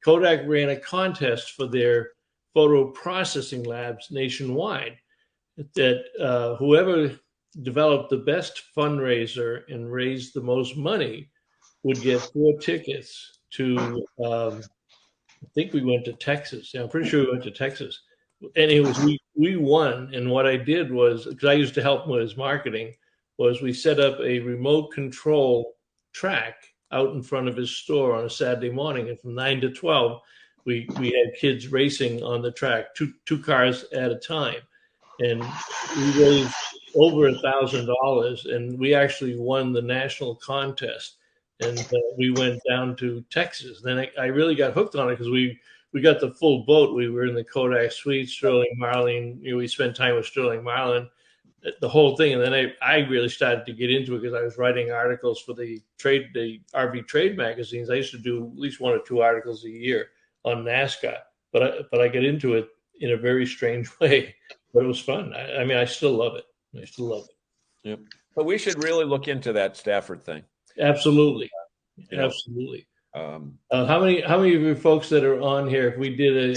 Kodak ran a contest for their photo processing labs nationwide that whoever developed the best fundraiser and raised the most money would get 4 tickets to, I think we went to Texas. Yeah, I'm pretty sure we went to Texas. And it was, we won. And what I did was, because I used to help with his marketing, was we set up a remote control track out in front of his store on a Saturday morning. And from 9 to 12, we had kids racing on the track, two cars at a time. And we raised over $1,000, and we actually won the national contest. And we went down to Texas. Then I really got hooked on it because we got the full boat. We were in the Kodak suite, Sterling Marlin. We spent time with Sterling Marlin, the whole thing. And then I really started to get into it because I was writing articles for the RV trade magazines. I used to do at least 1 or 2 articles a year on NASCAR. But I get into it in a very strange way. But it was fun. I mean, I still love it. I still love it. Yep. But we should really look into that Stafford thing. Absolutely. Absolutely. How many of you folks that are on here, if we did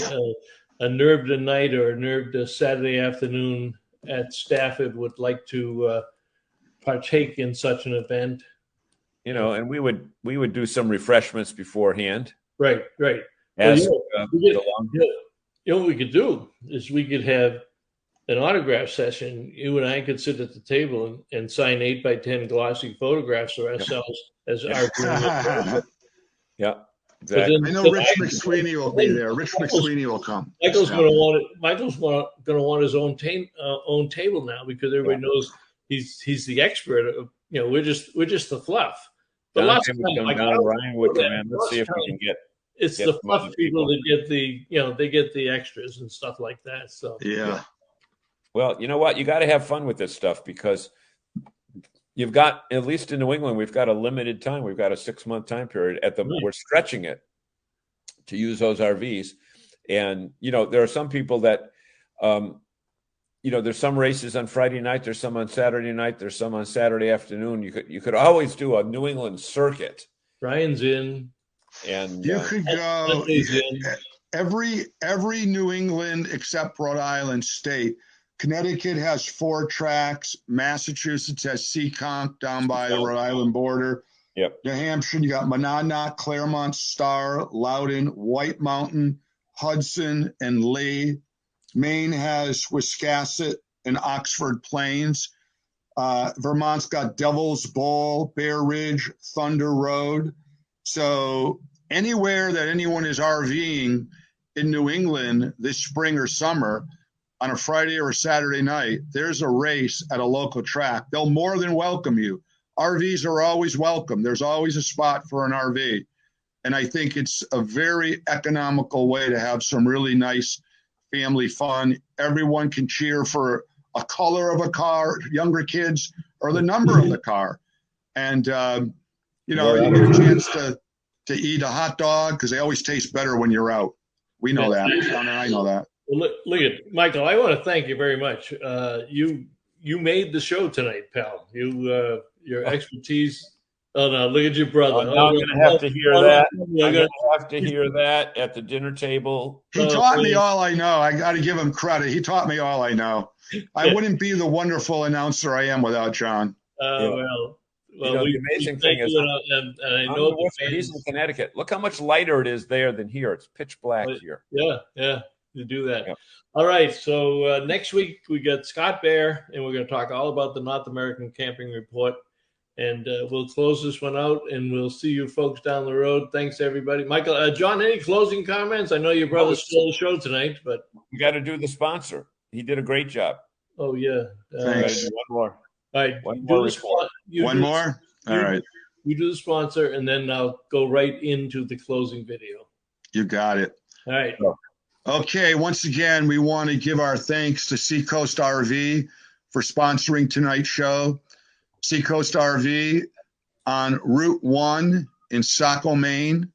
a NERVed night or a NERVed Saturday afternoon at Stafford, would like to partake in such an event? And we would do some refreshments beforehand. Right. As what we could do is we could have an autograph session. You and I could sit at the table and sign 8x10 glossy photographs of ourselves as our. Yeah, exactly. I know Rich McSweeney will be there. Rich McSweeney will come. Michael's going to want it. Michael's going to want his own table now because everybody knows he's the expert. We're just the fluff. But lots of times, Ryan would come in. Let's see if we can get. It's the fluff people that get they get the extras and stuff like that. So yeah. Well, you know what? You got to have fun with this stuff because you've got, at least in New England, we've got a limited time. We've got a 6-month time period. We're stretching it to use those RVs. And, there are some people that, there's some races on Friday night. There's some on Saturday night. There's some on Saturday afternoon. You could always do a New England circuit. Brian's in. And you could go every New England except Rhode Island state. Connecticut has 4 tracks. Massachusetts has Seekonk down by the Rhode Island border. Yep. New Hampshire, you got Monadnock, Claremont, Star, Loudoun, White Mountain, Hudson, and Lee. Maine has Wiscasset and Oxford Plains. Vermont's got Devil's Bowl, Bear Ridge, Thunder Road. So anywhere that anyone is RVing in New England this spring or summer, on a Friday or a Saturday night, there's a race at a local track. They'll more than welcome you. RVs are always welcome. There's always a spot for an RV. And I think it's a very economical way to have some really nice family fun. Everyone can cheer for a color of a car, younger kids, or the number of the car. And, you get a chance to eat a hot dog because they always taste better when you're out. We know that. John and I know that. Well, look at Michael. I want to thank you very much. You made the show tonight, pal. Your expertise. Oh no! Look at your brother. I'm going to have to hear that. I'm going to have to hear that at the dinner table. He taught me all I know. I got to give him credit. He taught me all I know. I wouldn't be the wonderful announcer I am without John. Well, the amazing thing is, and I know he's in Connecticut. Look how much lighter it is there than here. It's pitch black here. Yeah. To do that. Yep. All right. So next week we got Scott Bear, and we're going to talk all about the North American Camping Report. And we'll close this one out, and we'll see you folks down the road. Thanks, everybody. Michael, John, any closing comments? I know your brother stole the show tonight, but you got to do the sponsor. He did a great job. Oh yeah. Thanks. One more. All right. One more. One more. All right. You do the sponsor, and then I'll go right into the closing video. You got it. All right. Okay, once again, we want to give our thanks to Seacoast RV for sponsoring tonight's show. Seacoast RV on Route 1 in Saco, Maine.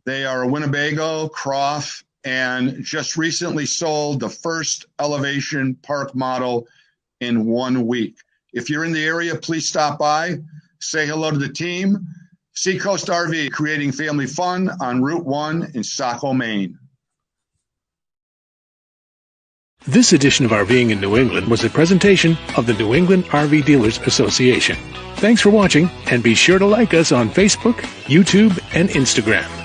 They are a Winnebago, Croft, and just recently sold the first Elevation Park model in 1 week. If you're in the area, please stop by, say hello to the team, Seacoast RV, creating family fun on Route 1 in Saco, Maine. This edition of RVing in New England was a presentation of the New England RV Dealers Association. Thanks for watching, and be sure to like us on Facebook, YouTube, and Instagram.